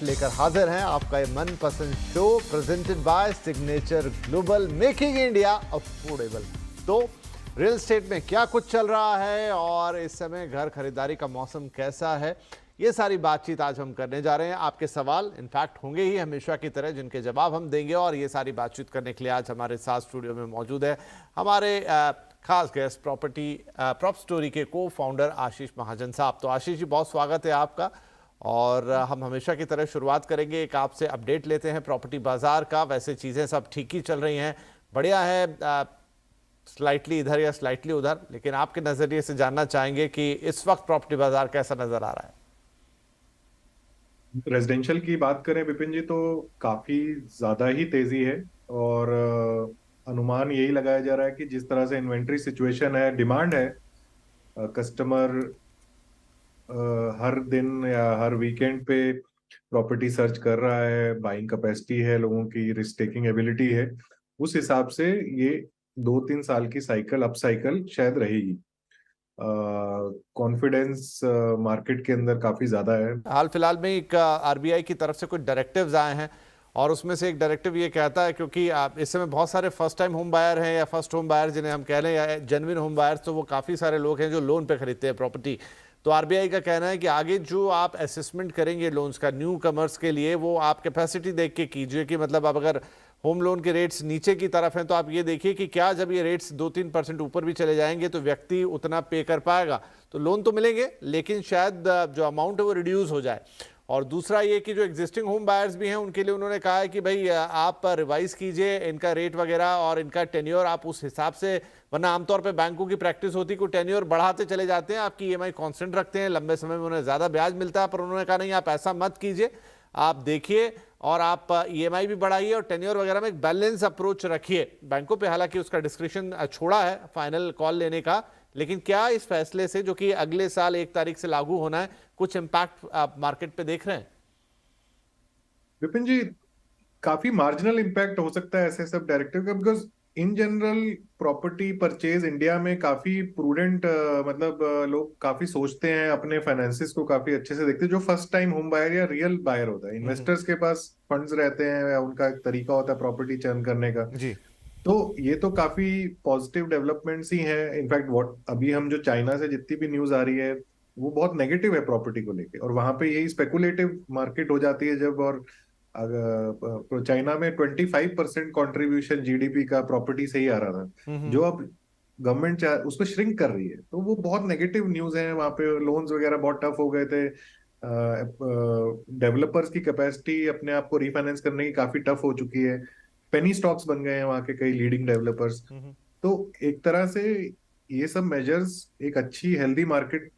लेकर हाजिर हैं आपका ये मनपसंद show presented by signature global, making India affordable. तो रियल एस्टेट में क्या कुछ चल रहा है और इस समय घर खरीदारी का मौसम कैसा है, ये सारी बातचीत आज हम करने जा रहे हैं। आपके सवाल इनफैक्ट होंगे ही हमेशा की तरह, जिनके जवाब हम देंगे। और ये सारी बातचीत करने के लिए आज हमारे साथ स्टूडियो में मौजूद है हमारे खास गेस्ट प्रॉप स्टोरी के को फाउंडर आशीष महाजन साहब। तो आशीष जी, बहुत स्वागत है आपका। और हम हमेशा की तरह शुरुआत करेंगे, एक आपसे अपडेट लेते हैं प्रॉपर्टी बाजार का। वैसे चीज़ें सब ठीक ही चल रही हैं, बढ़िया है, स्लाइटली इधर या स्लाइटली उधर, लेकिन आपके नज़रिए से जानना चाहेंगे कि इस वक्त प्रॉपर्टी बाजार कैसा नज़र आ रहा है। रेजिडेंशियल की बात करें विपिन जी, तो काफी ज्यादा ही तेजी है। और अनुमान यही लगाया जा रहा है कि जिस तरह से इन्वेंट्री सिचुएशन है, डिमांड है, कस्टमर हर दिन या हर वीकेंड पे प्रॉपर्टी सर्च कर रहा है, बाइंग कैपेसिटी है लोगों की, रिस्क टेकिंग एबिलिटी है, उस हिसाब से ये 2-3 साल की साइकिल अप साइकिल शायद रहेगी। कॉन्फिडेंस मार्केट के अंदर काफी ज्यादा है। हाल फिलहाल में एक आरबीआई की तरफ से कुछ डायरेक्टिव्स आए हैं और उसमें से एक डायरेक्टिव ये कहता है, क्योंकि आप इस समय बहुत सारे फर्स्ट टाइम होम बायर हैं या फर्स्ट होम बायर जिन्हें हम कह लें, या जेन्युइन होम बायर्स, तो वो काफ़ी सारे लोग हैं जो लोन पे खरीदते हैं प्रॉपर्टी। तो आरबीआई का कहना है कि आगे जो आप असेसमेंट करेंगे लोन्स का न्यू कमर्स के लिए, वो आप कैपेसिटी देख के कीजिए कि मतलब आप अगर होम लोन के रेट्स नीचे की तरफ हैं तो आप ये देखिए कि क्या जब ये रेट्स 2-3% ऊपर भी चले जाएंगे तो व्यक्ति उतना पे कर पाएगा, तो लोन तो मिलेंगे लेकिन शायद जो अमाउंट है वो रिड्यूस हो जाए। और दूसरा ये कि जो एग्जिस्टिंग होम बायर्स भी हैं उनके लिए उन्होंने कहा है कि भाई आप रिवाइज कीजिए इनका रेट वगैरह और इनका टेन्योर आप उस हिसाब से, वरना आमतौर पे बैंकों की प्रैक्टिस होती है कि टेन्योर बढ़ाते चले जाते हैं, आपकी ईएमआई कांस्टेंट रखते हैं, लंबे समय में उन्हें ज़्यादा ब्याज मिलता है। पर उन्होंने कहा नहीं, आप ऐसा मत कीजिए, आप देखिए और आप ईएमआई भी बढ़ाइए और टेन्योर वगैरह में एक बैलेंस अप्रोच रखिए। बैंकों पे हालांकि उसका डिस्क्रिप्शन छोड़ा है फाइनल कॉल लेने का, लेकिन क्या इस फैसले से जो कि अगले साल 1 तारीख से लागू होना है, कुछ इम्पैक्ट आप मार्केट पे देख रहे हैं? विपिन जी, काफी मार्जिनल इम्पैक्ट हो सकता है ऐसे सब डायरेक्टिव का, because in general property purchase India में काफी प्रूडेंट, मतलब लोग काफी सोचते हैं, अपने फाइनेंसिस को काफी अच्छे से देखते हैं। जो फर्स्ट टाइम होम बायर या रियल बायर होता है, इन्वेस्टर्स के पास फंड्स रहते हैं या उनका एक तरीका होता है प्रॉपर्टी चर्न करने का। जी। तो ये तो काफी पॉजिटिव डेवलपमेंट्स ही हैं। इनफैक्ट व्हाट अभी हम जो चाइना से जितनी भी न्यूज आ रही है वो बहुत नेगेटिव है प्रॉपर्टी को लेके, और वहां पे यही स्पेकुलेटिव मार्केट हो जाती है जब। और अगर चाइना में 25% कॉन्ट्रीब्यूशन जीडीपी का प्रॉपर्टी से ही आ रहा था, जो अब गवर्नमेंट उसको श्रिंक कर रही है, तो वो बहुत नेगेटिव न्यूज है। वहां पे लोन्स वगैरह बहुत टफ हो गए थे, डेवलपर्स की कैपेसिटी अपने आप को रिफाइनेंस करने की काफी टफ हो चुकी है, पेनी स्टॉक्स बन गए हैं वहां के कई लीडिंग डेवलपर्स। तो एक तरह से ये सब मेजर्स एक अच्छी हेल्दी मार्केट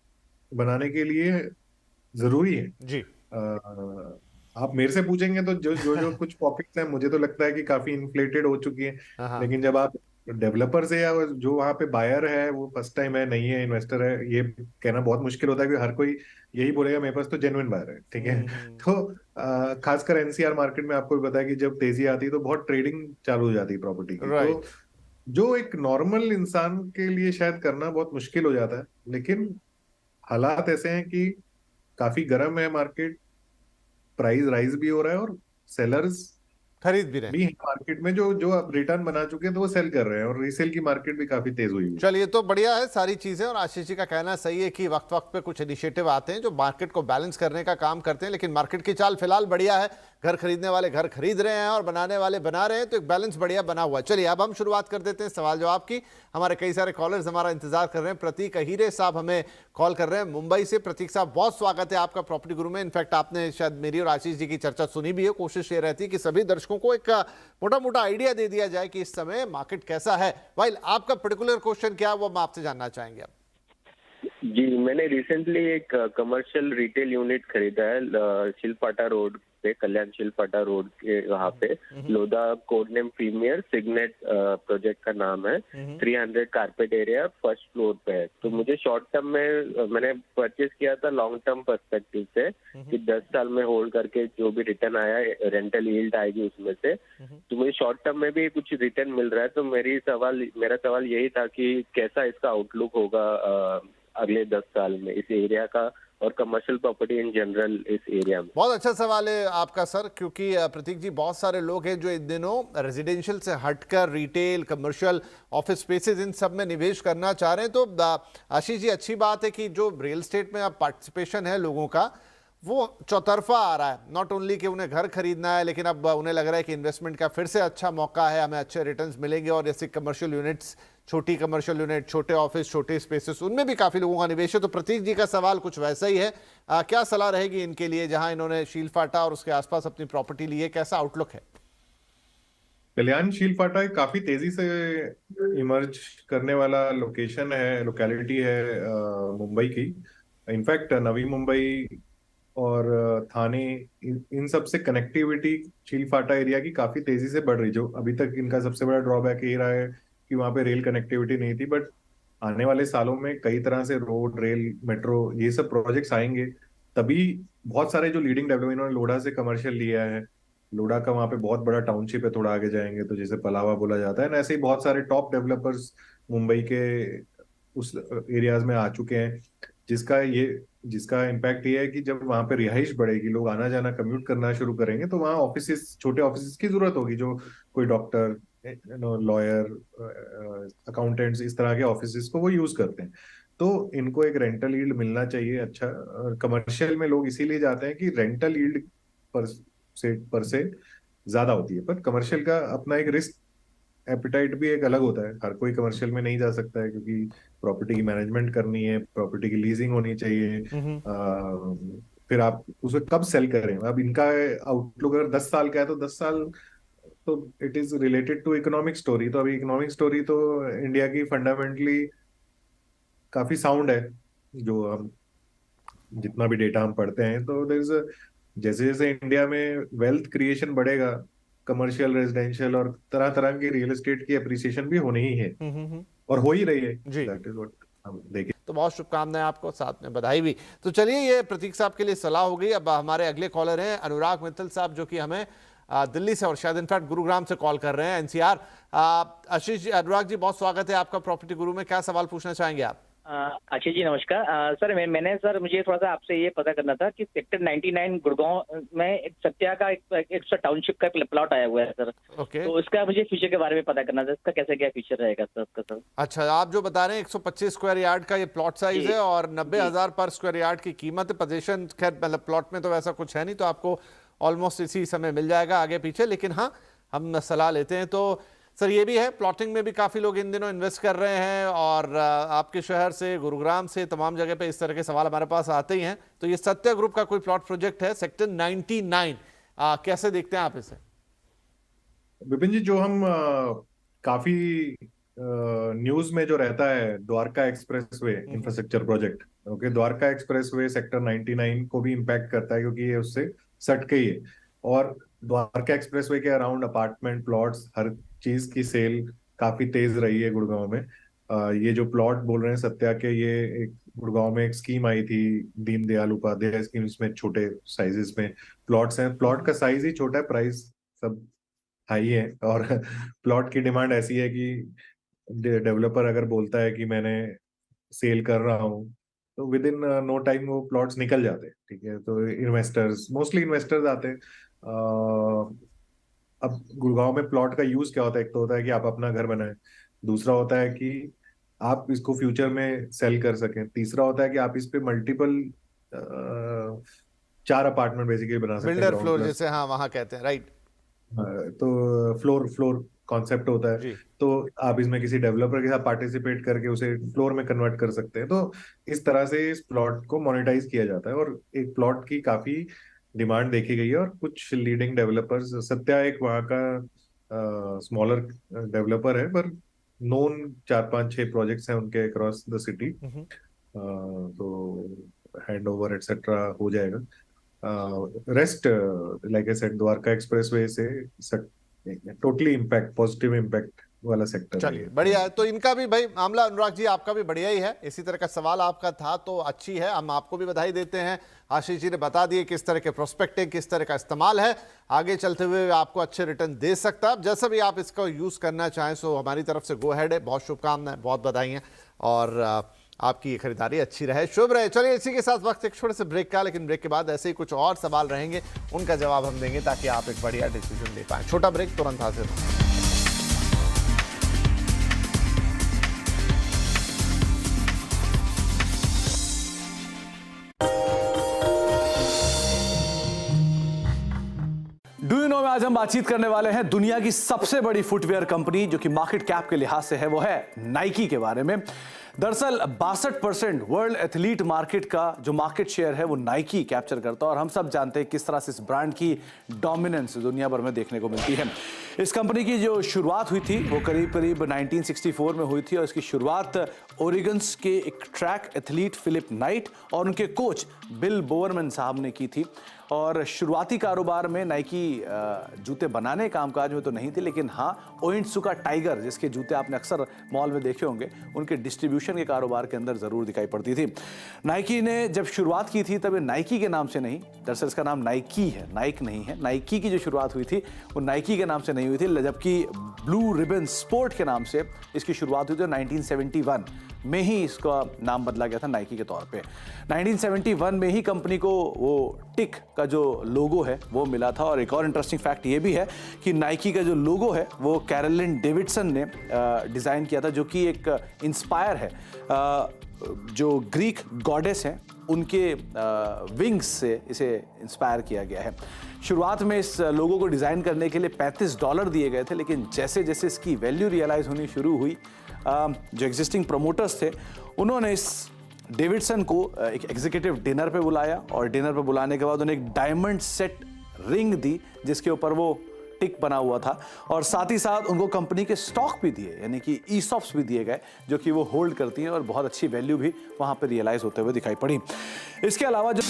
बनाने के लिए जरूरी है। जी। आप मेरे से पूछेंगे तो जो कुछ पॉकेट्स हैं, मुझे तो लगता है कि काफी इन्फ्लेटेड हो चुकी हैं। हाँ हाँ। लेकिन जब आप डेवलपर से या जो वहां पे बायर है वो फर्स्ट टाइम है, नहीं है, इन्वेस्टर है, ये कहना बहुत मुश्किल होता है कि हर कोई यही बोलेगा मेरे पास तो जेन्युइन बायर है, ठीक है। तो खासकर एनसीआर मार्केट में आपको भी पता है कि जब तेजी आती है तो बहुत ट्रेडिंग चालू हो जाती है प्रॉपर्टी की। तो राइट। जो एक नॉर्मल इंसान के लिए शायद करना बहुत मुश्किल हो जाता है, लेकिन हालात ऐसे हैं कि काफी गर्म है मार्केट, प्राइस राइज भी हो रहा है, और सेलर्स खरीद भी रहे हैं। भी हैं मार्केट में, जो जो अब रिटर्न बना चुके हैं तो वो सेल कर रहे हैं, और रीसेल की मार्केट भी काफी तेज हुई है। चलिए, तो बढ़िया है सारी चीज़ें। और आशीष जी का कहना सही है कि वक्त वक्त पे कुछ इनिशिएटिव आते हैं जो मार्केट को बैलेंस करने का काम करते हैं, लेकिन मार्केट की चाल फिलहाल बढ़िया है। घर खरीदने वाले घर खरीद रहे हैं और बनाने वाले बना रहे हैं, तो एक बैलेंस बढ़िया बना हुआ है। चलिए, अब हम शुरुआत कर देते हैं सवाल जवाब की। हमारे कई सारे कॉलर्स हमारा इंतजार कर रहे हैं। प्रतीक अहीरे साहब हमें कॉल कर रहे हैं मुंबई से। प्रतीक साहब, बहुत स्वागत है आपका प्रॉपर्टी गुरु में। इनफैक्ट आपने शायद मेरी और आशीष जी की चर्चा सुनी भी है। कोशिश ये रहती है कि सभी दर्शकों को एक मोटा मोटा आइडिया दे दिया जाए कि इस समय मार्केट कैसा है। वाइल आपका पर्टिकुलर क्वेश्चन क्या है वो हम आपसे जानना चाहेंगे अब। जी, मैंने रिसेंटली एक कमर्शियल रिटेल यूनिट खरीदा है चिलपाटा रोड पे, कल्याण चिलपाटा रोड के वहाँ पे, Lodha, code name Premier, Signet project का नाम है। 300 कारपेट एरिया फर्स्ट फ्लोर पे है। तो मुझे शॉर्ट टर्म में मैंने परचेज किया था लॉन्ग टर्म पर्सपेक्टिव से कि 10 साल में होल्ड करके जो भी रिटर्न आया रेंटल यील्ड आएगी उसमें से। तो मुझे शॉर्ट टर्म में भी कुछ रिटर्न मिल रहा है। तो मेरा सवाल यही था कि कैसा इसका आउटलुक होगा अगले 10 साल में, इस एरिया का और कमर्शियल प्रॉपर्टी इन जनरल इस एरिया में। बहुत अच्छा सवाल है आपका सर, क्योंकि प्रतीक जी बहुत सारे लोग हैं जो इन दिनों रेजिडेंशियल से हटकर रिटेल, कमर्शियल, ऑफिस स्पेसेस इन सब में निवेश करना चाह रहे हैं। तो आशीष जी, अच्छी बात है कि जो रियल एस्टेट में अब पार्टिसिपेशन है लोगों का वो चौतरफा आ रहा है। नॉट ओनली कि उन्हें घर खरीदना है, लेकिन अब उन्हें लग रहा है कि इन्वेस्टमेंट का फिर से अच्छा मौका है, हमें अच्छे रिटर्न्स मिलेंगे। और जैसे कमर्शियल यूनिट्स, छोटी कमर्शियल यूनिट, छोटे ऑफिस, छोटे स्पेसेस, उनमें भी काफ़ी लोगों का निवेश है। तो प्रतीक जी का सवाल कुछ वैसा ही है। क्या सलाह रहेगी इनके लिए जहां इन्होंने शील फाटा और उसके आसपास अपनी प्रॉपर्टी ली है? कैसा आउटलुक है? कल्याण शील फाटा एक काफी तेजी से इमर्ज करने वाला लोकेशन है, लोकेलिटी है मुंबई की। इनफैक्ट नवी मुंबई और थाने, इन सब से कनेक्टिविटी शील फाटा एरिया की काफी तेजी से बढ़ रही। जो अभी तक इनका सबसे बड़ा ड्रॉबैक ये रहा है कि वहां पे रेल कनेक्टिविटी नहीं थी, बट आने वाले सालों में कई तरह से रोड, रेल, मेट्रो, ये सब प्रोजेक्ट्स आएंगे। तभी बहुत सारे जो लीडिंग डेवलपर, इन्होंने लोढ़ा से कमर्शियल लिया है, लोढ़ा का वहां पे बहुत बड़ा टाउनशिप है, थोड़ा आगे जाएंगे तो जैसे पलावा बोला जाता है ना, ऐसे ही बहुत सारे टॉप डेवलपर्स मुंबई के उस एरियाज में आ चुके हैं। जिसका इम्पैक्ट ये है कि जब वहां पे रिहाइश बढ़ेगी, लोग आना जाना कम्यूट करना शुरू करेंगे, तो वहाँ ऑफिस, छोटे ऑफिस की जरूरत होगी। जो कोई डॉक्टर, लॉयर, अकाउंटेंट्स, इस तरह के ऑफिस को वो यूज करते हैं। तो इनको एक रेंटल यील्ड मिलना चाहिए अच्छा। कमर्शियल में लोग इसीलिए जाते हैं कि रेंटल यील्ड पर से ज्यादा होती है, पर कमर्शियल का अपना एक रिस्क एपिटाइट भी एक अलग होता है। हर कोई कमर्शियल में नहीं जा सकता है, क्योंकि प्रॉपर्टी की मैनेजमेंट करनी है, प्रॉपर्टी की लीजिंग होनी चाहिए। फिर आप उसे कब सेल करें। अब इनका आउटलुक अगर 10 साल का है तो 10 साल तो it is related to economic story. तो अभी इकोनॉमिक स्टोरी तो इंडिया की फंडामेंटली काफी साउंड है। जो हम जितना भी डेटा हम पढ़ते हैं, तो देयर इज, जैसे जैसे इंडिया में वेल्थ क्रिएशन बढ़ेगा, कमर्शियल, रेजिडेंशियल और तरह तरह की रियल एस्टेट की अप्रिसिएशन भी होनी ही है, और हो ही रही है। जी, दैट इज व्हाट हम देखें। तो बहुत शुभकामनाएं आपको, साथ में बधाई भी। तो चलिए, ये प्रतीक साहब के लिए सलाह हो गई। अब हमारे अगले कॉलर हैं अनुराग मित्तल साहब, जो कि हमें दिल्ली से और शायद इनफैक्ट गुरुग्राम से कॉल कर रहे हैं, एनसीआर। आशीष जी, अनुराग जी, बहुत स्वागत है आपका प्रॉपर्टी गुरु में। क्या सवाल पूछना चाहेंगे आप? आशीष जी नमस्कार। सर मैंने सर मुझे थोड़ा सा आपसे ये पता करना था कि सेक्टर 99 गुड़गांव में एक सत्या का एक टाउनशिप का प्लॉट आया हुआ है सर। ओके। तो उसका मुझे फ्यूचर के बारे में पता करना था, इसका कैसे क्या फ्यूचर रहेगा सर उसका सर। अच्छा, आप जो बता रहे हैं 125 स्क्वायर यार्ड का ये प्लॉट साइज है और 90,000 पर स्क्वायर यार्ड की कीमत है। पोजीशन खैर मतलब प्लॉट में तो वैसा कुछ है नहीं, तो आपको ऑलमोस्ट इसी समय मिल जाएगा आगे पीछे, लेकिन हाँ हम सलाह लेते हैं। तो सर ये भी है, प्लॉटिंग में भी काफ़ी लोग इन दिनों इन्वेस्ट कर रहे हैं, और आपके शहर से, गुरुग्राम से, तमाम जगह पे इस तरह के सवाल हमारे पास आते ही हैं। तो ये सत्या ग्रुप का कोई प्लॉट प्रोजेक्ट है सेक्टर 99, कैसे देखते हैं आप इसे? विपिन जी, जो हम काफी न्यूज में जो रहता है, Dwarka expressway infrastructure project. Okay, Dwarka expressway sector 99 को भी इम्पैक्ट करता है, क्योंकि ये उससे सटके ही है। और द्वारका एक्सप्रेसवे के अराउंड अपार्टमेंट, प्लॉट्स, हर चीज की सेल काफी तेज रही है गुड़गांव में। ये जो प्लॉट बोल रहे हैं सत्या के, ये एक गुड़गांव में एक स्कीम आई थी, दीनदयाल उपाध्याय स्कीम, इसमें छोटे साइजेस में प्लॉट्स हैं। प्लॉट का साइज ही छोटा है, प्राइस सब हाई है, और प्लॉट की डिमांड ऐसी है कि डेवलपर अगर बोलता है कि मैंने सेल कर रहा हूँ, तो विद इन नो टाइम वो प्लॉट्स निकल जाते हैं। ठीक है, तो इन्वेस्टर्स, मोस्टली इन्वेस्टर्स आते हैं। अब गुड़गांव में प्लॉट का यूज क्या होता है? एक तो होता है कि आप अपना घर बनाएं, दूसरा होता है कि आप इसको फ्यूचर में सेल कर सकें, तीसरा होता है कि आप इस पे मल्टीपल 4 अपार्टमेंट बेसिकली बना सकते हैं, बिल्डर ग्राउंड फ्लोर प्लस। जैसे हाँ वहाँ कहते हैं, राइट। तो फ्लोर फ्लोर कॉन्सेप्ट होता है। जी। तो आप इसमें किसी डेवलपर के साथ पार्टिसिपेट करके उसे फ्लोर में कन्वर्ट कर सकते हैं। तो इस तरह से इस प्लॉट को मोनेटाइज किया जाता है, और एक प्लॉट की काफी डिमांड देखी गई है। और कुछ लीडिंग डेवलपर्स, सत्या एक वहाँ का स्मॉलर डेवलपर है, पर नोन 4-5-6 प्रोजेक्ट्स हैं उनके अक्रॉस द सिटी। तो हैंड ओवर एटसेट्रा हो जाएगा। Rest, like I said, Dwarka expressway से टोटली इम्पैक्ट, पॉजिटिव इम्पैक्ट वाला सेक्टर है। चलिए, बढ़िया है। तो इनका भी भाई मामला, अनुराग जी आपका भी बढ़िया ही है। इसी तरह का सवाल आपका था तो अच्छी है, हम आपको भी बधाई देते हैं। आशीष जी ने बता दिए किस तरह के प्रोस्पेक्टिंग, किस तरह का इस्तेमाल है, आगे चलते हुए आपको अच्छे रिटर्न दे सकता है। जैसा भी आप इसका यूज़ करना चाहें, सो हमारी तरफ से गो हेड है। बहुत शुभकामनाएं, बहुत बधाई हैं। और आपकी ये खरीदारी अच्छी रहे, शुभ रहे। चलिए इसी के साथ वक्त एक छोटे से ब्रेक का, लेकिन ब्रेक के बाद ऐसे ही कुछ और सवाल रहेंगे, उनका जवाब हम देंगे ताकि आप एक बढ़िया डिसीजन ले पाएं। छोटा ब्रेक, तुरंत हाजिर हों। डू यू नो में आज हम बातचीत करने वाले हैं दुनिया की सबसे बड़ी फुटवेयर कंपनी जो कि मार्केट कैप के लिहाज से है, वो है नाइकी के बारे में। दरअसल 62% वर्ल्ड एथलीट मार्केट का जो मार्केट शेयर है वो नाइकी कैप्चर करता है, और हम सब जानते हैं किस तरह से इस ब्रांड की डोमिनेंस दुनिया भर में देखने को मिलती है। इस कंपनी की जो शुरुआत हुई थी वो करीब करीब 1964 में हुई थी, और इसकी शुरुआत ओरिगन्स के एक ट्रैक एथलीट फिलिप नाइट और उनके कोच बिल बोवरमैन साहब ने की थी। और शुरुआती कारोबार में नाइकी जूते बनाने कामकाज में तो नहीं थी, लेकिन हाँ ओनित्सुका टाइगर जिसके जूते आपने अक्सर मॉल में देखे होंगे, उनके डिस्ट्रीब्यूशन के कारोबार के अंदर ज़रूर दिखाई पड़ती थी। नाइकी ने जब शुरुआत की थी तब ये नाइकी के नाम से नहीं, दरअसल इसका नाम नाइकी है, नाइक नहीं है। नाइकी की जो शुरुआत हुई थी वो नाइकी के नाम से नहीं हुई थी, जबकि ब्लू रिबन स्पोर्ट के नाम से इसकी शुरुआत हुई थी। 1971 में ही इसका नाम बदला गया था नाइकी के तौर पे। 1971 में ही कंपनी को वो टिक का जो लोगो है वो मिला था। और एक और इंटरेस्टिंग फैक्ट ये भी है कि नाइकी का जो लोगो है वो कैरोलिन डेविडसन ने डिज़ाइन किया था, जो कि एक इंस्पायर है जो ग्रीक गॉडेस हैं उनके विंग्स से इसे इंस्पायर किया गया है। शुरुआत में इस लोगो को डिज़ाइन करने के लिए $35 दिए गए थे, लेकिन जैसे जैसे इसकी वैल्यू रियलाइज़ होनी शुरू हुई, जो एग्जिस्टिंग प्रमोटर्स थे उन्होंने इस डेविडसन को एक एग्जीक्यूटिव डिनर पे बुलाया, और डिनर पे बुलाने के बाद उन्हें एक डायमंड सेट रिंग दी जिसके ऊपर वो टिक बना हुआ था, और साथ ही साथ उनको कंपनी के स्टॉक भी दिए, यानी कि ईसॉप्स भी दिए गए जो कि वो होल्ड करती हैं, और बहुत अच्छी वैल्यू भी वहाँ पे रियलाइज होते हुए दिखाई पड़ी। इसके अलावा जो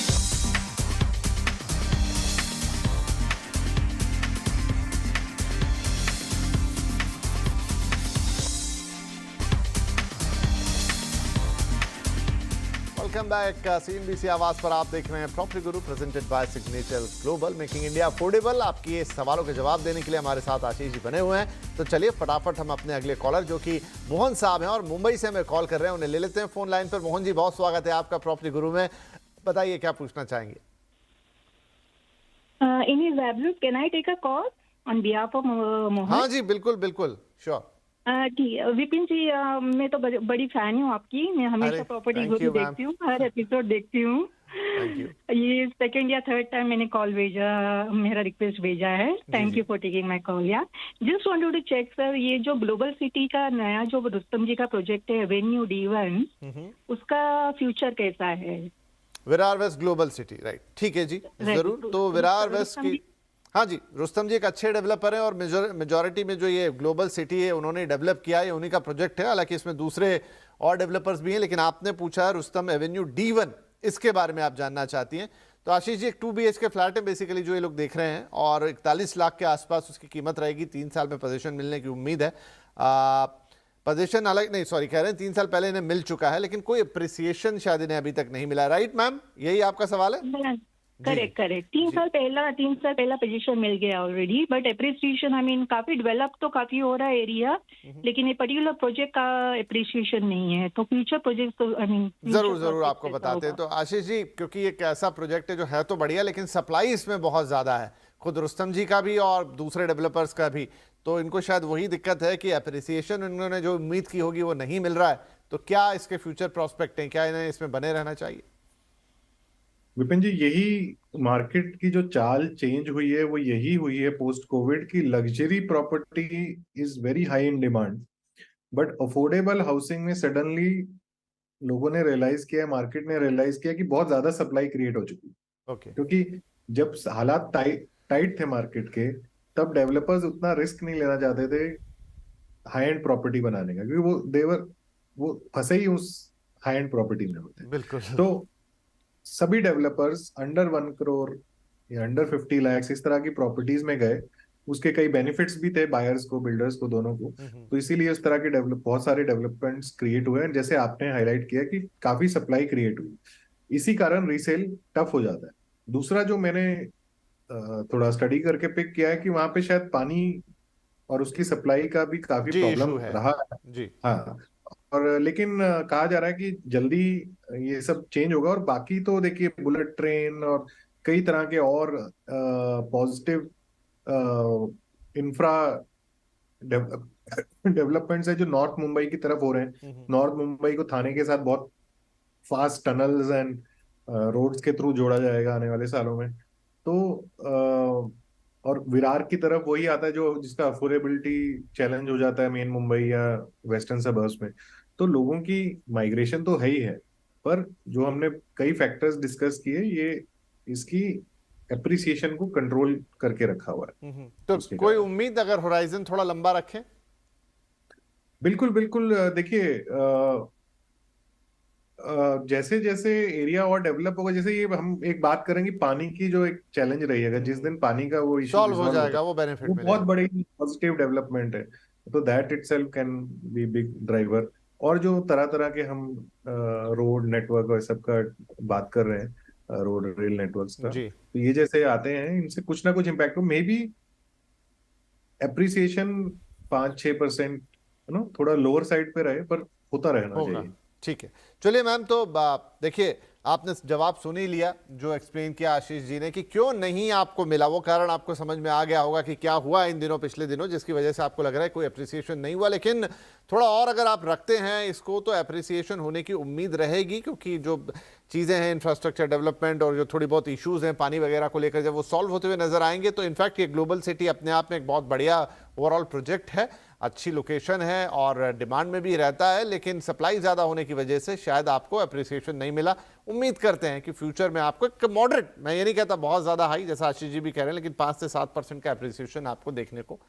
वेलकम बैक। CNBC आवाज पर आप देख रहे हैं property Guru presented by signature global, making India affordable. आपकी ये सवालों के जवाब देने के लिए हमारे साथ आशीष जी बने हुए हैं। तो चलिए फटाफट हम अपने अगले कॉलर जो कि मोहन साहब हैं और मुंबई से हमें कॉल कर रहे हैं, उन्हें ले लेते हैं फोन लाइन पर। मोहन जी, बहुत स्वागत है आपका प्रॉपर्टी गुरु में। बताइए क्या पूछना चाहेंगे। In his absence, can I take a call on behalf of Mohan? हाँ जी, बिल्कुल बिल्कुल, श्योर। ठीक है विपिन जी, मैं तो बड़ी फैन हूँ आपकी। मैं हमेशा प्रॉपर्टी thank गुरु you, देखती हूँ, हर एपिसोड देखती हूँ। Thank you. ये सेकंड या थर्ड टाइम मैंने कॉल भेजा, मेरा रिक्वेस्ट भेजा है। Thank you for taking my call. Yeah just wanted to check sir, ये जो ग्लोबल सिटी का नया जो रुस्तम जी का प्रोजेक्ट है एवेन्यू D1, उसका फ्यूचर कैसा है? Virar West Global City, right, ठीक है जी, जरूर। तो विरार वेस्ट की, हाँ जी, रुस्तम जी एक अच्छे डेवलपर हैं, और मेजॉरिटी में जो ये ग्लोबल सिटी है उन्होंने डेवलप किया है, उन्हीं का प्रोजेक्ट है। हालांकि इसमें दूसरे और डेवलपर्स भी हैं, लेकिन आपने पूछा रुस्तम एवेन्यू D1, इसके बारे में आप जानना चाहती हैं। तो आशीष जी, एक 2 BHK फ्लैट है बेसिकली जो ये लोग देख रहे हैं, और 41 लाख के आसपास उसकी कीमत रहेगी। 3 साल में पोजीशन मिलने की उम्मीद है। पोजीशन अलग नहीं, सॉरी, कह रहे हैं 3 साल पहले इन्हें मिल चुका है, लेकिन कोई अप्रिसिएशन शायद इन्हें अभी तक नहीं मिला। राइट मैम, यही आपका सवाल है? करेक्ट। 3 साल पहला पोजीशन मिल गया already, but appreciation I mean काफी डेवलप तो काफी हो रहा है एरिया, लेकिन ये पर्टिकुलर प्रोजेक्ट का एप्रिसिएशन नहीं है। तो फ्यूचर प्रोजेक्ट तो आई मीन जरूर आपको बताते हैं। तो आशीष जी, क्योंकि एक ऐसा प्रोजेक्ट है जो है तो बढ़िया, लेकिन सप्लाई इसमें बहुत ज्यादा है, खुद रुस्तम जी का भी और दूसरे डेवलपर्स का भी। तो इनको शायद वही दिक्कत है कि एप्रिसिएशन इन्होंने जो उम्मीद की होगी वो नहीं मिल रहा है। तो क्या इसके फ्यूचर प्रोस्पेक्ट हैं, क्या इन्हें इसमें बने रहना चाहिए? विपिन जी, यही मार्केट की जो चाल चेंज हुई है वो यही हुई है पोस्ट कोविड की। Luxury property is very high in demand, but affordable housing में सडनली लोगों ने रियलाइज किया, मार्केट ने रियलाइज किया कि बहुत ज्यादा सप्लाई क्रिएट हो चुकी है। क्योंकि जब हालात टाइट थे मार्केट के, तब डेवलपर्स उतना रिस्क नहीं लेना चाहते थे हाई एंड प्रॉपर्टी बनाने का, क्योंकि वो फंसे ही उस हाई एंड प्रॉपर्टी में होते। बिल्कुल। तो सभी डेवलपर्स अंडर 1 करोड़ या अंडर 50 लाख इस तरह की प्रॉपर्टीज में गए। उसके कई बेनिफिट्स भी थे बायर्स को, बिल्डर्स को, दोनों को। तो इसीलिए इस तरह के बहुत सारे डेवलपमेंट्स क्रिएट हुए हैं, जैसे आपने हाईलाइट किया कि काफी सप्लाई क्रिएट हुई। इसी कारण रीसेल टफ हो जाता है। दूसरा जो मैंने थोड़ा स्टडी करके पिक किया है कि वहां पे शायद पानी और उसकी सप्लाई का भी काफी प्रॉब्लम रहा है। जी। हाँ, और लेकिन कहा जा रहा है कि जल्दी ये सब चेंज होगा। और बाकी तो देखिए बुलेट ट्रेन और कई तरह के और पॉजिटिव इंफ्रा डेवलपमेंट्स है जो नॉर्थ मुंबई की तरफ हो रहे हैं। नॉर्थ मुंबई को थाने के साथ बहुत फास्ट टनल्स एंड रोड्स के थ्रू जोड़ा जाएगा आने वाले सालों में। तो और विरार की तरफ वही आता है जो जिसका अफोर्डेबिलिटी चैलेंज हो जाता है मेन मुंबई या वेस्टर्न सबर्ब्स में। तो लोगों की माइग्रेशन तो है ही है, पर जो हमने कई फैक्टर्स डिस्कस किए ये इसकी एप्रिसिएशन को कंट्रोल करके रखा हुआ है। तो उसके कोई कारण। उम्मीद अगर होराइजन थोड़ा लंबा रखें? बिल्कुल बिल्कुल। देखिए जैसे जैसे एरिया और डेवलप होगा, जैसे ये हम एक बात करेंगे पानी की जो एक चैलेंज रही है, जिस दिन पानी का वो इशू सॉल्व हो रिजॉल्व जाएगा, होता वो है बेनिफिट वो बहुत मिलेगा। बड़ी पॉजिटिव डेवलपमेंट है। तो that itself can be big driver. और जो तरह तरह के हम रोड नेटवर्क और सब का बात कर रहे हैं, रोड रेल नेटवर्क्स का, जी तो ये जैसे आते हैं इनसे कुछ ना कुछ इम्पैक्ट हो। मे बी एप्रिसिएशन 5-6% थोड़ा लोअर साइड पे रहे, पर होता रहना होगा। चाहिए। ठीक है, चलिए मैम, तो देखिए आपने जवाब सुन ही लिया जो एक्सप्लेन किया आशीष जी ने कि क्यों नहीं आपको मिला। वो कारण आपको समझ में आ गया होगा कि क्या हुआ इन दिनों, पिछले दिनों, जिसकी वजह से आपको लग रहा है कोई अप्रिसिएशन नहीं हुआ। लेकिन थोड़ा और अगर आप रखते हैं इसको तो अप्रिसिएशन होने की उम्मीद रहेगी, क्योंकि जो चीज़ें हैं इंफ्रास्ट्रक्चर डेवलपमेंट और जो थोड़ी बहुत इश्यूज़ हैं पानी वगैरह को लेकर, जब वो सॉल्व होते हुए नजर आएंगे तो इनफैक्ट ये ग्लोबल सिटी अपने आप में एक बहुत बढ़िया ओवरऑल प्रोजेक्ट है। अच्छी लोकेशन है और डिमांड में भी रहता है, लेकिन सप्लाई ज़्यादा होने की वजह से शायद आपको अप्रिसिएशन नहीं मिला। उम्मीद करते हैं कि फ्यूचर में आपको एक मॉडरेट, मैं ये नहीं कहता बहुत ज़्यादा हाई जैसा आशीष जी भी कह रहे हैं, लेकिन 5 से 7% का अप्रिसिएशन आपको देखने को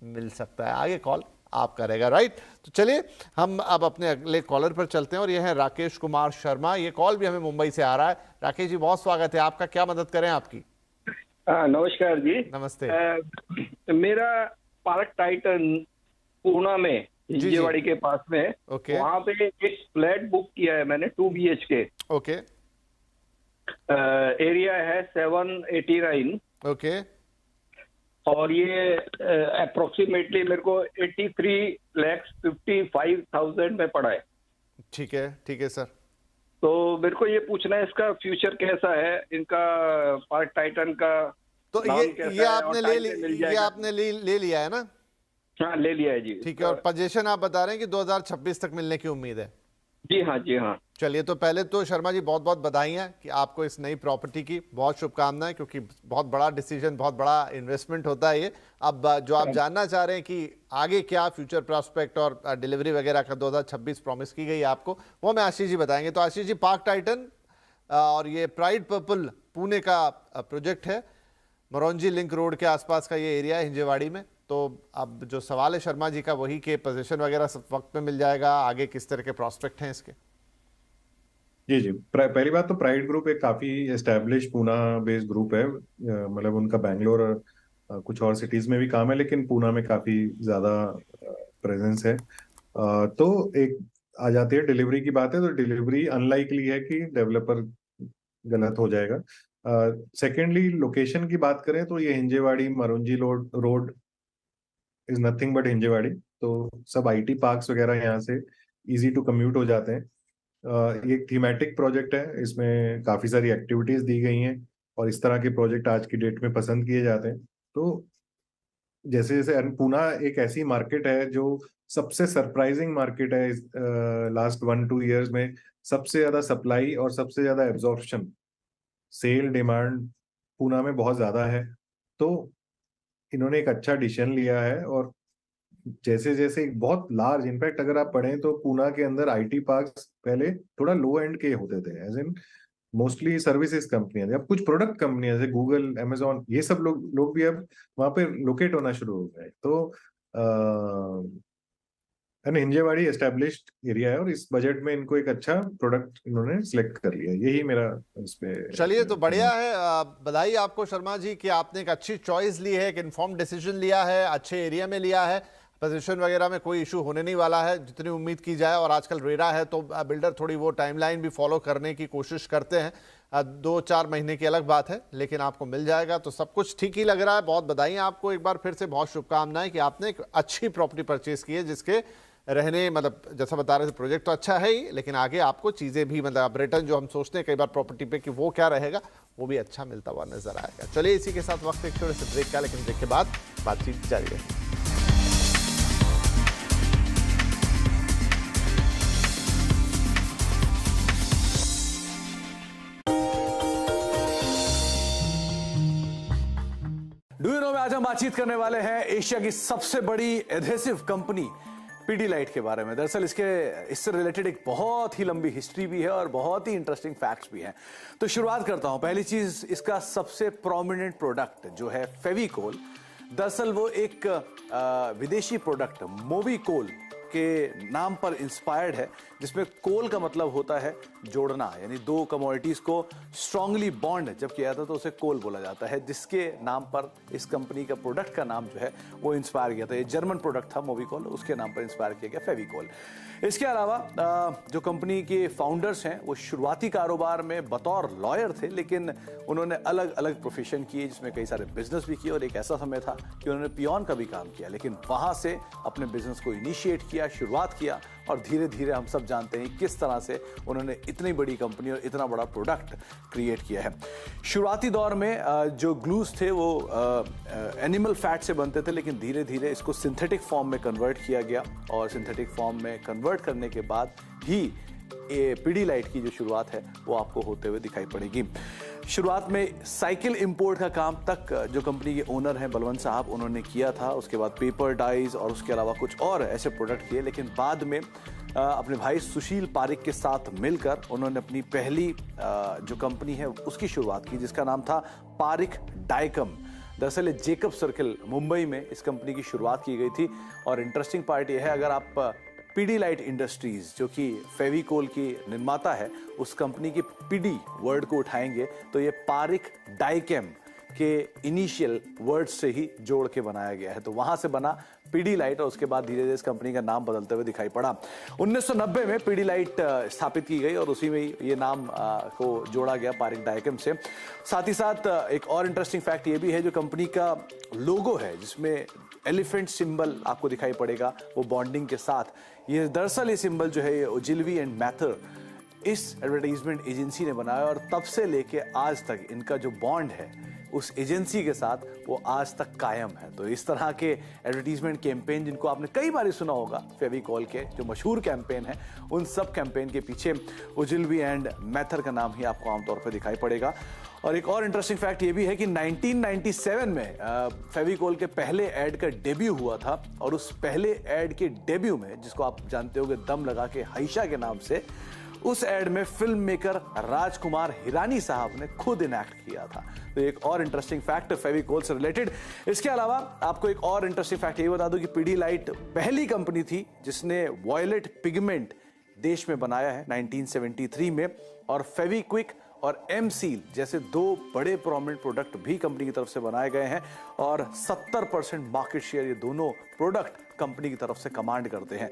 मिल सकता है। आगे कॉल आपका रहेगा, राइट? तो चलिए हम अब अपने अगले कॉलर पर चलते हैं और ये है राकेश कुमार शर्मा। ये कॉल भी हमें मुंबई से आ रहा है। राकेश जी बहुत स्वागत है आपका, क्या मदद करें आपकी? नमस्कार जी। नमस्ते। मेरा पार्क टाइटन पूना में जी। हिंजेवाड़ी के पास में, ओके। वहाँ पे एक फ्लैट बुक किया है मैंने 2 BHK। ओके एरिया है 789 ओके और ये अप्रोक्सीमेटली मेरे को 83,55,000 में पड़ा है। ठीक है सर। तो मेरे को ये पूछना है इसका फ्यूचर कैसा है, इनका पार्क टाइटन का तो नाम ये कैसा है आपने और ले टाइम पे मिल ये जाएगा? आपने ले लिया है ना? हाँ ले लिया है जी। ठीक है, और पोजीशन आप बता रहे हैं कि 2026 तक मिलने की उम्मीद है? जी हाँ जी हाँ। चलिए, तो पहले तो शर्मा जी बहुत बहुत बधाइयाँ कि आपको इस नई प्रॉपर्टी की, बहुत शुभकामनाएं, क्योंकि बहुत बड़ा डिसीजन, बहुत बड़ा इन्वेस्टमेंट होता है ये। अब जो आप जानना चाह रहे हैं कि आगे क्या फ्यूचर प्रोस्पेक्ट और डिलीवरी वगैरह का 2026 प्रॉमिस की गई है आपको, वो मैं आशीष जी बताएंगे। तो आशीष जी, पार्क टाइटन और ये प्राइड पर्पल पुणे का प्रोजेक्ट है, मोरंजी लिंक रोड के आसपास का ये एरिया है हिंजेवाड़ी में। तो अब जो सवाल है शर्मा जी का वही कि पोजीशन वगैरह सब वक्त में मिल जाएगा, आगे किस तरह के प्रोस्पेक्ट हैं इसके? जी। पहली बात तो प्राइड ग्रुप एक काफी एस्टेब्लिश पूना बेस्ड ग्रुप है। मतलब उनका बैंगलोर और कुछ और सिटीज में भी काम है, लेकिन पूना में काफी ज्यादा प्रेजेंस है। तो एक आ जाती है डिलीवरी की बात है, तो डिलीवरी अनलाइकली है कि डेवलपर गलत हो जाएगा। सेकेंडली लोकेशन की बात करें तो ये Hinjewadi Marunji road is nothing but Hinjewadi. तो सब आईटी पार्क्स वगैरह यहाँ से इजी टू कम्यूट हो जाते हैं। ये एक थीमेटिक प्रोजेक्ट है, इसमें काफी सारी एक्टिविटीज दी गई हैं और इस तरह के प्रोजेक्ट आज की डेट में पसंद किए जाते हैं। तो जैसे जैसे पूना एक ऐसी मार्केट है जो सबसे सरप्राइजिंग मार्केट है लास्ट 1-2 ईयर्स में। सबसे ज्यादा सप्लाई और सबसे ज्यादा एब्जॉर्प्शन, सेल डिमांड पूना में बहुत ज्यादा है। तो इन्होंने एक अच्छा डिसीजन लिया है। और जैसे जैसे एक बहुत लार्ज, इनफैक्ट अगर आप पढ़ें तो पूना के अंदर आईटी पार्क्स पहले थोड़ा लो एंड के होते थे, एज इन मोस्टली सर्विसेज कंपनियां, अब कुछ प्रोडक्ट कंपनियां जैसे गूगल, अमेजोन, ये सब लोग भी अब वहां पे लोकेट होना शुरू हो गए। तो हिंजेवाड़ी एस्टेब्लिश्ड एरिया है और इस बजट में इनको एक अच्छा प्रोडक्ट इन्होंने सिलेक्ट कर लिया। यही मेरा इस पे। चलिए, तो बढ़िया है। बधाई आपको शर्मा जी कि आपने एक अच्छी चॉइस ली है, एक इन्फॉर्म्ड डिसीजन लिया है, अच्छे एरिया में लिया है। पोजीशन वगैरह में कोई इशू होने नहीं वाला है जितनी उम्मीद की जाए। और आजकल रेरा है तो बिल्डर थोड़ी वो टाइमलाइन भी फॉलो करने की कोशिश करते हैं। 2-4 महीने की अलग बात है, लेकिन आपको मिल जाएगा, तो सब कुछ ठीक ही लग रहा है। बहुत बधाई आपको एक बार फिर से, बहुत शुभकामनाएं कि आपने एक अच्छी प्रॉपर्टी परचेज की है जिसके रहने, मतलब जैसा बता रहे थे प्रोजेक्ट तो अच्छा है ही, लेकिन आगे आपको चीज़ें भी, मतलब रिटर्न जो हम सोचते हैं कई बार प्रॉपर्टी पे कि वो क्या रहेगा, वो भी अच्छा मिलता हुआ नजर आएगा। चलिए इसी के साथ वक्त एक छोटे से ब्रेक का, लेकिन ब्रेक के बाद बातचीत जारी रहेगी। डू यू नो में आज हम बातचीत करने वाले हैं एशिया की सबसे बड़ी एडहेसिव कंपनी पीडीलाइट के बारे में। दरअसल इससे रिलेटेड एक बहुत ही लंबी हिस्ट्री भी है और बहुत ही इंटरेस्टिंग फैक्ट्स भी हैं। तो शुरुआत करता हूं। पहली चीज, इसका सबसे प्रोमिनेंट प्रोडक्ट जो है फेविकोल, दरअसल वो एक विदेशी प्रोडक्ट मोबिकोल के नाम पर इंस्पायर्ड है, जिसमें कोल का मतलब होता है जोड़ना, यानी दो कमोडिटीज को स्ट्रांगली बॉन्ड जब किया जाता है तो उसे कोल बोला जाता है, जिसके नाम पर इस कंपनी का प्रोडक्ट का नाम जो है वो इंस्पायर किया था। ये जर्मन प्रोडक्ट था मोबिकोल, उसके नाम पर इंस्पायर किया गया फेविकोल। इसके अलावा जो कंपनी के फाउंडर्स हैं वो शुरुआती कारोबार में बतौर लॉयर थे, लेकिन उन्होंने अलग अलग प्रोफेशन किए, जिसमें कई सारे बिजनेस भी किए, और एक ऐसा समय था कि उन्होंने पियोन का भी काम किया, लेकिन वहां से अपने बिजनेस को इनिशिएट किया, शुरुआत किया, और धीरे धीरे हम सब जानते हैं किस तरह से उन्होंने इतनी बड़ी कंपनी और इतना बड़ा प्रोडक्ट क्रिएट किया है। शुरुआती दौर में जो ग्लूज थे वो एनिमल फैट से बनते थे, लेकिन धीरे धीरे इसको सिंथेटिक फॉर्म में कन्वर्ट किया गया, और सिंथेटिक फॉर्म में कन्वर्ट करने के बाद ही पीडीलाइट की जो शुरुआत है वो आपको होते हुए दिखाई पड़ेगी। शुरुआत में साइकिल इंपोर्ट का काम तक जो कंपनी के ओनर हैं बलवंत साहब, उन्होंने किया था। उसके बाद पेपर डाइज और उसके अलावा कुछ और ऐसे प्रोडक्ट किए, लेकिन बाद में अपने भाई सुशील पारिक के साथ मिलकर उन्होंने अपनी पहली जो कंपनी है उसकी शुरुआत की, जिसका नाम था पारिक डाइकम। दरअसल जेकब सर्किल मुंबई में इस कंपनी की शुरुआत की गई थी। और इंटरेस्टिंग पार्ट यह है, अगर आप पीडीलाइट इंडस्ट्रीज जो कि फेविकोल की निर्माता है, उस कंपनी के पीडी वर्ड को उठाएंगे तो ये पारिक डाइकेम के इनिशियल वर्ड से ही जोड़ के बनाया गया है, तो वहां से बना पीडीलाइट, और उसके बाद धीरे धीरे इस कंपनी का नाम बदलते हुए दिखाई पड़ा। 1990 में पीडीलाइट स्थापित की गई और उसी में ये नाम को जोड़ा गया पारिक डाइकेम से। साथ ही साथ एक और इंटरेस्टिंग फैक्ट ये भी है, जो कंपनी का लोगो है जिसमें एलिफेंट सिंबल आपको दिखाई पड़ेगा वो बॉन्डिंग के साथ, ये दरअसल ये सिंबल जो है ये ओजिल्वी एंड मैथर इस एडवर्टाइजमेंट एजेंसी ने बनाया, और तब से लेके आज तक इनका जो बॉन्ड है उस एजेंसी के साथ वो आज तक कायम है। तो इस तरह के एडवर्टीजमेंट कैंपेन जिनको आपने कई बार सुना होगा, फेविकोल के जो मशहूर कैंपेन है, उन सब कैंपेन के पीछे ओजिल्वी एंड मैथर का नाम ही आपको आमतौर पर दिखाई पड़ेगा। और एक और इंटरेस्टिंग फैक्ट ये भी है कि 1997 में फेविकोल के पहले ऐड का डेब्यू हुआ था, और उस पहले ऐड के डेब्यू में, जिसको आप जानते होंगे दम लगा के हाइशा के नाम से, उस एड में फिल्म मेकर राजकुमार हिरानी साहब ने खुद इनैक्ट किया था। तो एक और इंटरेस्टिंग फैक्ट फेविकोल से रिलेटेड। इसके अलावा आपको एक और इंटरेस्टिंग फैक्ट ये बता दूं कि पीडीलाइट पहली कंपनी थी जिसने वॉयलेट पिगमेंट देश में बनाया है 1973 में, और फेविक्विक और एम सील जैसे दो बड़े प्रोमिनेंट प्रोडक्ट भी कंपनी की तरफ से बनाए गए हैं, और 70% मार्केट शेयर ये दोनों प्रोडक्ट कंपनी की तरफ से कमांड करते हैं।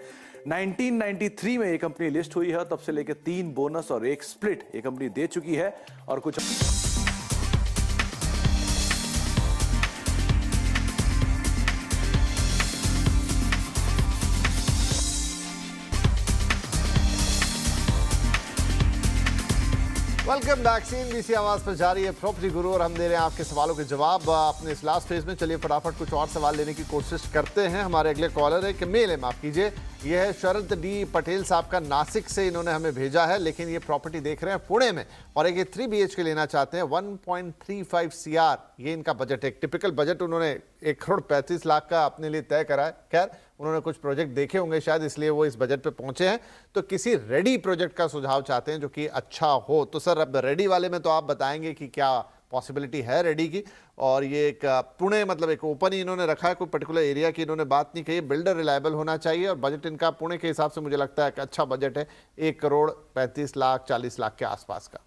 1993 में ये कंपनी लिस्ट हुई है, तब से लेकर 3 बोनस और 1 स्प्लिट ये कंपनी दे चुकी है। और कुछ वेलकम बैक। सीएनबीसी आवाज पर जारी है प्रॉपर्टी गुरु, और हम दे रहे हैं आपके सवालों के जवाब अपने इस लास्ट फेज में। चलिए फटाफट कुछ और सवाल लेने की कोशिश करते हैं। हमारे अगले कॉलर है कि मेल है, माफ कीजिए, यह है शरद डी पटेल साहब का, नासिक से इन्होंने हमें भेजा है, लेकिन ये प्रॉपर्टी देख रहे हैं पुणे में, और एक 3 BHK लेना चाहते हैं। 1.35 CR ये इनका बजट है। एक टिपिकल बजट उन्होंने 1,35,00,000 का अपने लिए तय करा है। खैर उन्होंने कुछ प्रोजेक्ट देखे होंगे शायद, इसलिए वो इस बजट पे पहुंचे हैं। तो किसी रेडी प्रोजेक्ट का सुझाव चाहते हैं जो कि अच्छा हो। तो सर अब रेडी वाले में तो आप बताएंगे कि क्या पॉसिबिलिटी है रेडी की, और ये एक पुणे मतलब एक ओपन ही इन्होंने रखा है, कोई पर्टिकुलर एरिया की इन्होंने बात नहीं कही। बिल्डर रिलायबल होना चाहिए, और बजट इनका पुणे के हिसाब से मुझे लगता है कि अच्छा बजट है, 1,35,00,000 40 लाख के आसपास का।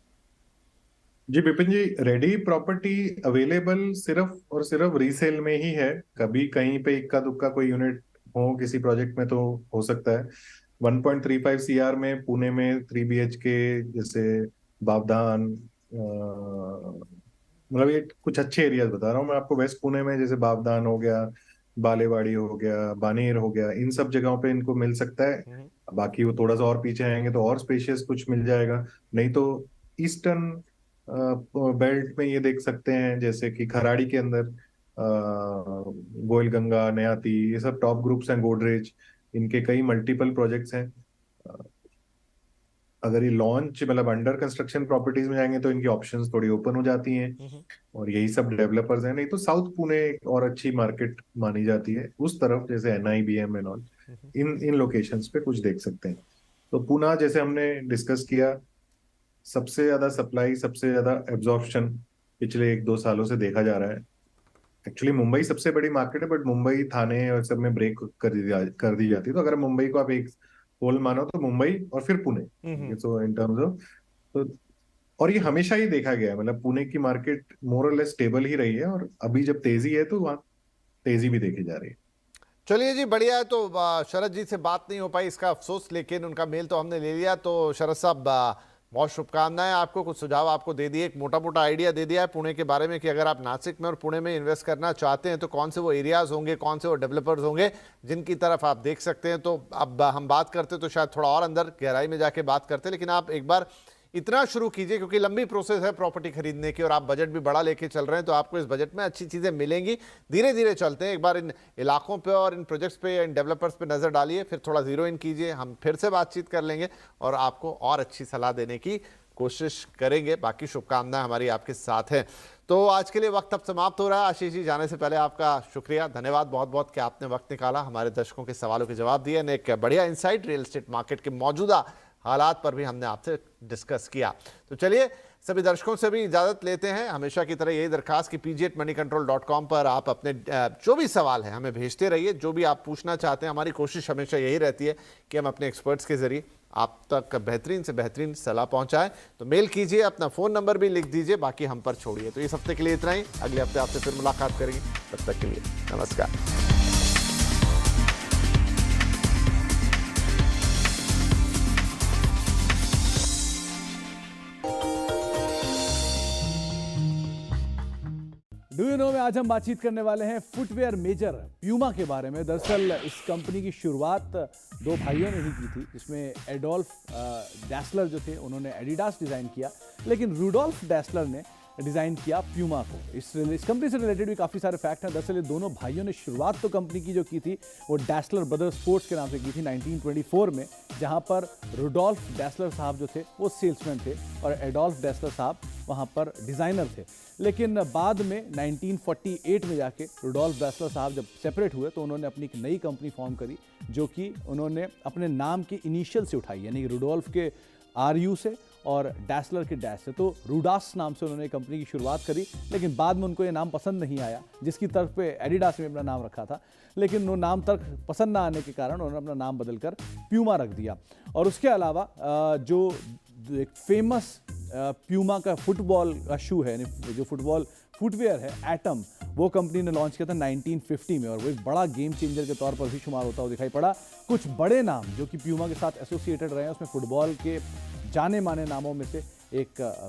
जी विपिन जी, रेडी प्रॉपर्टी अवेलेबल सिर्फ और सिर्फ रीसेल में ही है। कभी कहीं पे इक्का दुक्का कोई यूनिट हो किसी प्रोजेक्ट में तो हो सकता है। 1.35 CR में पुणे में 3 BHK जैसे बावधान, मतलब ये कुछ अच्छे एरियाज बता रहा हूँ मैं आपको। वेस्ट पुणे में जैसे बावधान हो गया, बालेवाड़ी हो गया, बानेर हो गया, इन सब जगहों पे इनको मिल सकता है। बाकी वो थोड़ा सा और पीछे आएंगे तो और स्पेशियस कुछ मिल जाएगा। नहीं तो ईस्टर्न बेल्ट में ये देख सकते हैं, जैसे कि खराड़ी के अंदर गोयल गंगा, नयाती, ये सब टॉप ग्रुप्स हैं, गोदरेज, इनके कई मल्टीपल प्रोजेक्ट्स हैं। अगर ये लॉन्च मतलब अंडर कंस्ट्रक्शन प्रॉपर्टीज में जाएंगे तो इनकी ऑप्शंस थोड़ी ओपन हो जाती हैं, और यही सब डेवलपर्स हैं। नहीं तो साउथ पुणे एक और अच्छी मार्केट मानी जाती है उस तरफ, जैसे NIBM and all, in in locations पे कुछ देख सकते हैं। तो पुणे जैसे हमने डिस्कस किया, सबसे ज्यादा सप्लाई, सबसे ज्यादा एब्जॉर्प्शन पिछले 1-2 सालों से देखा जा रहा है। एक्चुअली मुंबई सबसे बड़ी मार्केट है, बट मुंबई, थाने और सब में ब्रेक कर दी जाती है। तो अगर मुंबई को आप एक होल मानो तो मुंबई और फिर पुणे, सो इन टर्म्स ऑफ, तो और ये हमेशा ही देखा गया है, मतलब पुणे की मार्केट मोर और लेस स्टेबल ही रही है, और अभी जब तेजी है तो वहाँ तेजी भी देखी जा रही है। चलिए जी, बढ़िया है। तो शरद जी से बात नहीं हो पाई, इसका अफसोस, लेकिन उनका मेल तो हमने ले लिया। तो शरद साहब, बहुत शुभकामनाएं आपको। कुछ सुझाव आपको दे दिए, एक मोटा मोटा आइडिया दे दिया है पुणे के बारे में कि अगर आप नासिक में और पुणे में इन्वेस्ट करना चाहते हैं तो कौन से वो एरियाज होंगे, कौन से वो डेवलपर्स होंगे जिनकी तरफ आप देख सकते हैं। तो अब हम बात करते तो शायद थोड़ा और अंदर गहराई में जाके बात करते, लेकिन आप एक बार इतना शुरू कीजिए, क्योंकि लंबी प्रोसेस है प्रॉपर्टी खरीदने की और आप बजट भी बड़ा लेके चल रहे हैं, तो आपको इस बजट में अच्छी चीज़ें मिलेंगी। धीरे धीरे चलते हैं, एक बार इन इलाकों पे और इन प्रोजेक्ट्स पे, इन डेवलपर्स पे नज़र डालिए, फिर थोड़ा जीरो इन कीजिए, हम फिर से बातचीत कर लेंगे और आपको और अच्छी सलाह देने की कोशिश करेंगे। बाकी शुभकामनाएं हमारी आपके साथ हैं। तो आज के लिए वक्त अब समाप्त हो रहा है। आशीष जी, जाने से पहले आपका शुक्रिया, धन्यवाद बहुत बहुत कि आपने वक्त निकाला, हमारे दर्शकों के सवालों के जवाब दिए, एक बढ़िया इंसाइट रियल एस्टेट मार्केट के मौजूदा हालात पर भी हमने आपसे डिस्कस किया। तो चलिए, सभी दर्शकों से भी इजाज़त लेते हैं। हमेशा की तरह यही दरखास्त कि pg@moneycontrol.com पर आप अपने जो भी सवाल हैं हमें भेजते रहिए, जो भी आप पूछना चाहते हैं। हमारी कोशिश हमेशा यही रहती है कि हम अपने एक्सपर्ट्स के जरिए आप तक बेहतरीन से बेहतरीन सलाह पहुंचाएं। तो मेल कीजिए, अपना फ़ोन नंबर भी लिख दीजिए, बाकी हम पर छोड़िए। तो इस हफ्ते के लिए इतना ही, अगले हफ्ते आपसे फिर मुलाकात करेंगे। तब तक के लिए नमस्कार। डू यू नो में आज हम बातचीत करने वाले हैं फुटवेयर मेजर प्यूमा के बारे में। दरअसल इस कंपनी की शुरुआत दो भाइयों ने ही की थी, जिसमें एडोल्फ डैसलर जो थे उन्होंने एडिडास डिज़ाइन किया, लेकिन रूडोल्फ डैसलर ने डिज़ाइन किया प्यूमा को। इस कंपनी से रिलेटेड भी काफ़ी सारे फैक्ट हैं। दरअसल ये दोनों भाइयों ने शुरुआत तो कंपनी की जो की थी वो डैसलर ब्रदर्स स्पोर्ट्स के नाम से की थी 1924 में, जहाँ पर रूडोल्फ डैसलर साहब जो थे वो सेल्समैन थे और एडोल्फ डैसलर साहब वहाँ पर डिज़ाइनर थे। लेकिन बाद में 1948 में जाके रूडोल्फ डैसलर साहब जब सेपरेट हुए तो उन्होंने अपनी एक नई कंपनी फॉर्म करी, जो कि उन्होंने अपने नाम के इनिशियल से उठाई, यानी रूडोल्फ के RU से और डैसलर के डैश से। तो रूडास नाम से उन्होंने कंपनी की शुरुआत करी, लेकिन बाद में उनको ये नाम पसंद नहीं आया, जिसकी तरफ पे एडिडास ने अपना नाम रखा था, लेकिन वो नाम तक पसंद ना आने के कारण उन्होंने अपना नाम बदलकर प्यूमा रख दिया। और उसके अलावा जो एक फेमस प्यूमा का फुटबॉल का शू है, यानी जो फुटबॉल फुटवेयर है, एटम, वो कंपनी ने लॉन्च किया था 1950 में, और वो एक बड़ा गेम चेंजर के तौर पर भी शुमार होता हुआ दिखाई पड़ा। कुछ बड़े नाम जो कि प्यूमा के साथ एसोसिएटेड रहे हैं, उसमें फुटबॉल के जाने माने नामों में से एक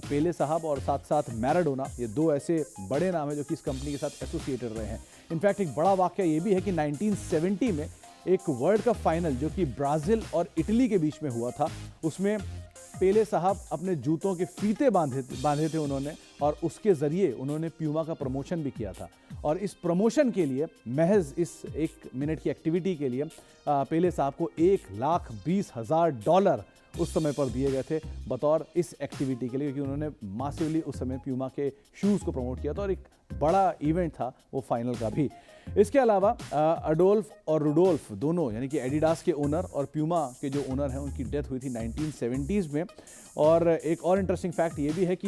पेले साहब और साथ साथ मैराडोना, ये दो ऐसे बड़े नाम हैं जो कि इस कंपनी के साथ एसोसिएटेड रहे हैं। इनफैक्ट एक बड़ा वाकया ये भी है कि 1970 में एक वर्ल्ड कप फाइनल जो कि ब्राज़ील और इटली के बीच में हुआ था, उसमें पेले साहब अपने जूतों के फीते बांधे थे उन्होंने, और उसके ज़रिए उन्होंने प्यूमा का प्रमोशन भी किया था। और इस प्रमोशन के लिए, महज इस 1 मिनट की एक्टिविटी के लिए, पेले साहब को $1,20,000 उस समय पर दिए गए थे बतौर इस एक्टिविटी के लिए, क्योंकि उन्होंने मासिवली उस समय प्यूमा के शूज़ को प्रमोट किया था, और एक बड़ा इवेंट था वो फाइनल का भी। इसके अलावा अडोल्फ और रूडोल्फ दोनों, यानी कि एडिडास के ओनर और प्यूमा के जो ओनर हैं, उनकी डेथ हुई थी 1970s में। और एक और इंटरेस्टिंग फैक्ट ये भी है कि